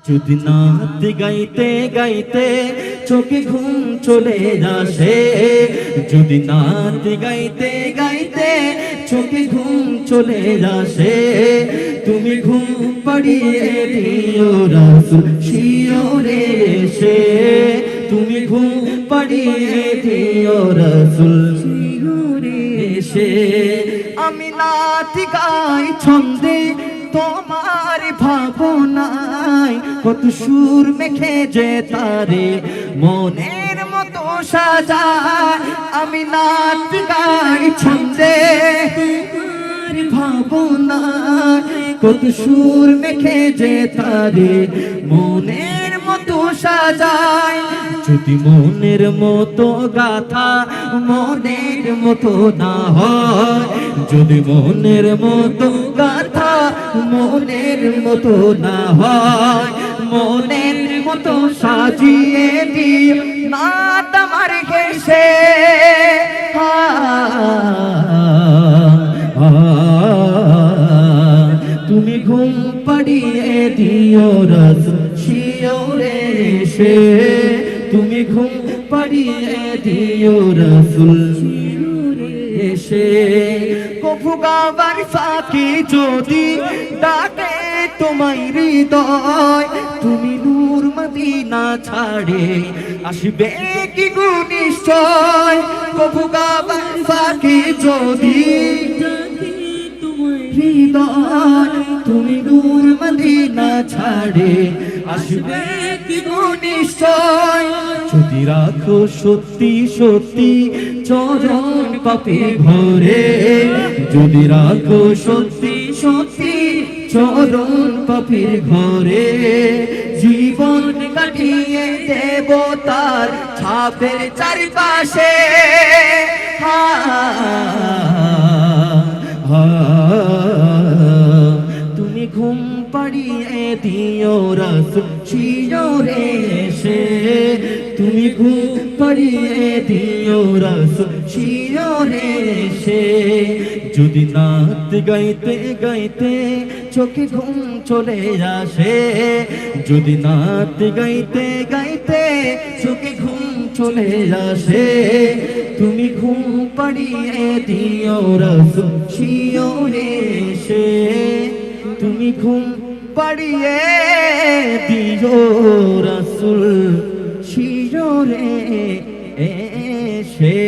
যদি নাত গাইতে গাইতে চোখে ঘুম চলে আসে, যদি নাত গাইতে গাইতে চোখে ঘুম চলে আসে, তুমি ঘুম পাড়িয়ে দিও রাসূল শিওরে এসে, তুমি ঘুম পাড়িয়ে দিও রাসূল শিওরে এসে। আমি নাত গাই ছন্দে তোমার ভাবনায়, কত সুর মেখে যে তারে মনের মতো সাজায়। আমি নাচ গাই ছন্দে তোমার ভাবনায়, কত সুর মেখে যে তারে মনের মতো সাজায়। যদি মনের মতো গাথা মনের মতো না হয়, যদি মনের মতো গাথা মনের মতো না হয়, মনের মতো সাজিয়ে দিও নাত আমার ঘেষে। তুমি ঘুম পাড়িয়ে দিও রাসূল শিওরে এসে, তুমি ঘুম পাড়িয়ে দিও রাসূল শিওরে এসে। কভু গাবার ফাঁকে যদি ডাকে তোমায় হৃদয়, তুমি নূর মদিনা ছাড়ে আসবে কি গো নিশ্চয়। কভু গাবার ফাঁকে যদি ডাকে তোমায় হৃদয়, তুমি নূর মদিনা ছাড়ে আসবে কি গো নিশ্চয়। যদি রাখো সত্যি সত্যি চরণ পাপে ভরে, যদি রাখো সত্যি সত্যি চরণ পাপের ঘরে, জীবন কাটিয়ে দেব তার ছাপের চারিপাশে। তুমি ঘুম পাড়িয়ে দিও রাসূল শিওরে এসে, তুমি ঘুম পাড়িয়ে দিও রাসূল শিওরে এসে। যদি নাত গাইতে গাইতে চোখে ঘুম চলে আসে, যদি নাত গাইতে গাইতে চোখে ঘুম চলে আসে, তুমি ঘুম পাড়িয়ে দিও রাসূল শিওরে এসে, তুমি ঘুম পাড়িয়ে দিও রাসূল শিওরে এসে।